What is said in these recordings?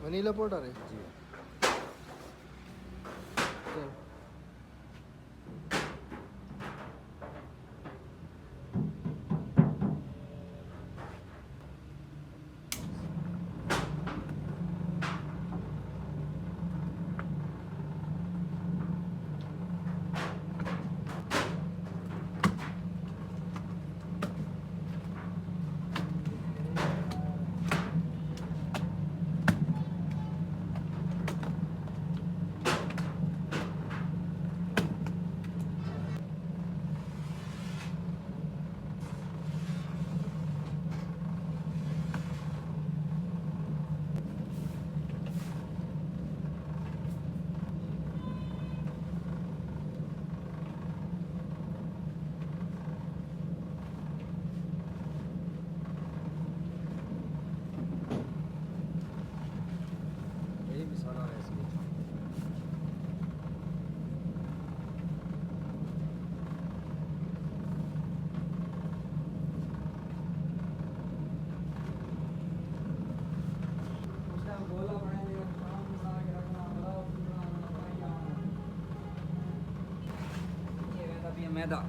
Vanilla powder है जी। चल यही मसाला है इसमें। ये मैदा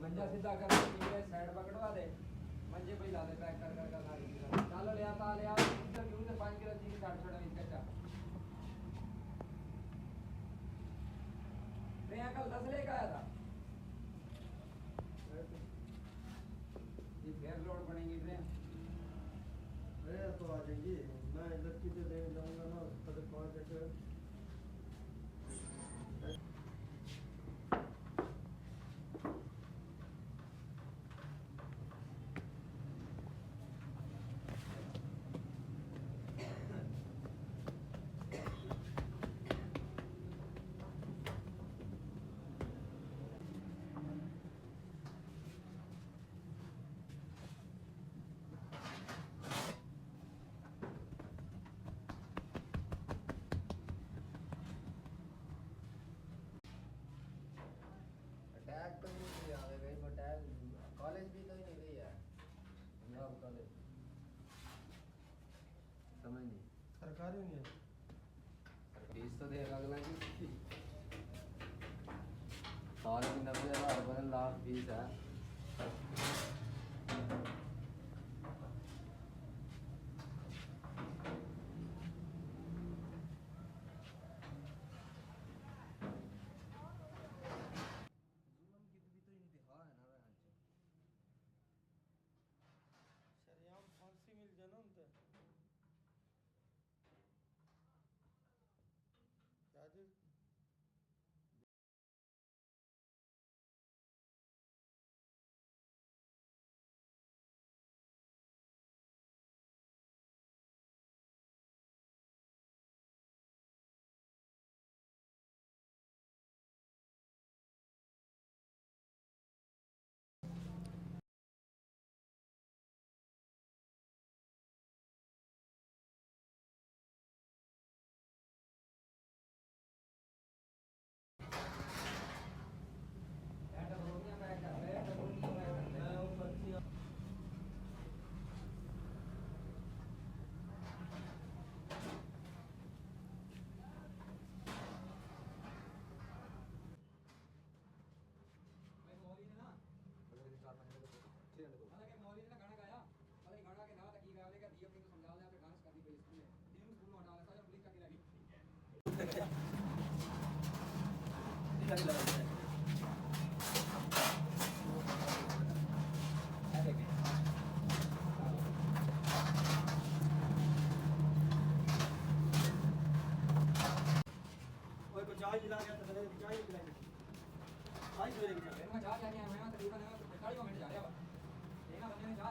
मंजा सीधा कर साइड पकड़वा दे मंजे पे ला दे पैक कर कर सारी चलो ले आता इधर क्यों से 5 किलो चीज काट छोड़ा इसका चा मैं कल 10 लेके आया था ये फेयर लोड बनेगी ट्रेन अरे तो आ जाएंगी। मैं इधर की देने जाऊंगा ना तो 5 एकड़ टैग तो नहीं आ रहे भाई टैग कॉलेज भी तो ही नहीं रही है पंजाब कॉलेज समझ नहीं सरकारी नहीं है। फीस तो देगा अगला की साल की 90,000 लाख फीस है। सेकंड को हालांकि मौलवी ने गाना गाया पता नहीं गाना के ना तक की गाया लेकिन दी अपनी को समझा दिया फिर डांस करनी पड़ी स्कूल में तीनों स्कूल में हटा लगा था पुलिस तक लगी कोई को चाय दिला गया तो पहले चाय पिलाएंगे चाय पीने की फिर मैं जा जाके आया मैं तकरीबन 45 मिनट जा रहा बस देखना बंदे ने जा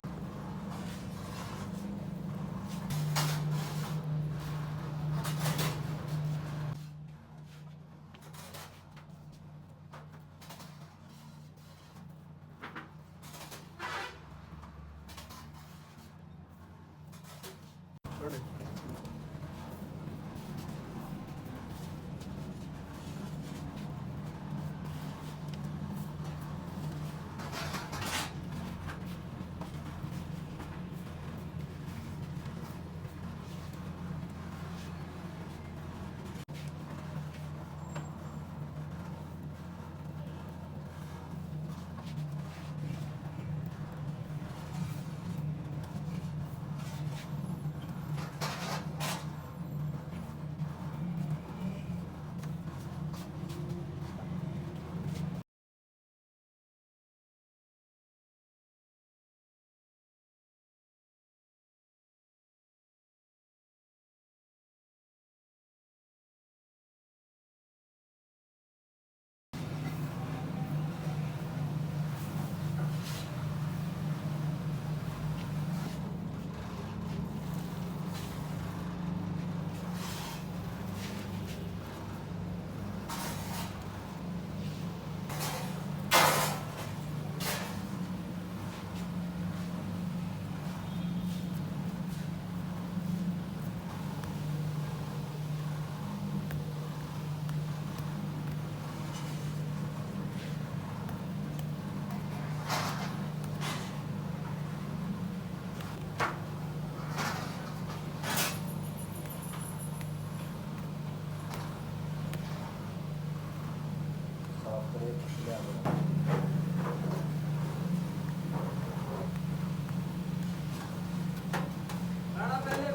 राणा पहले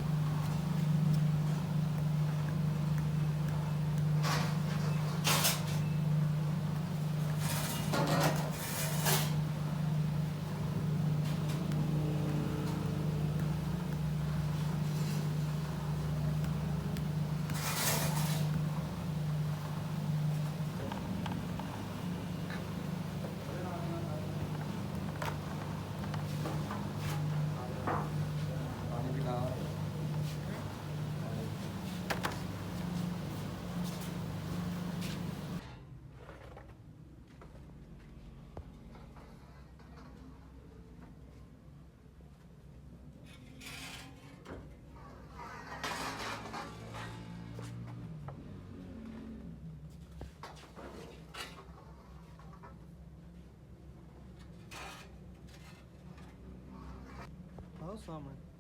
आओ सामने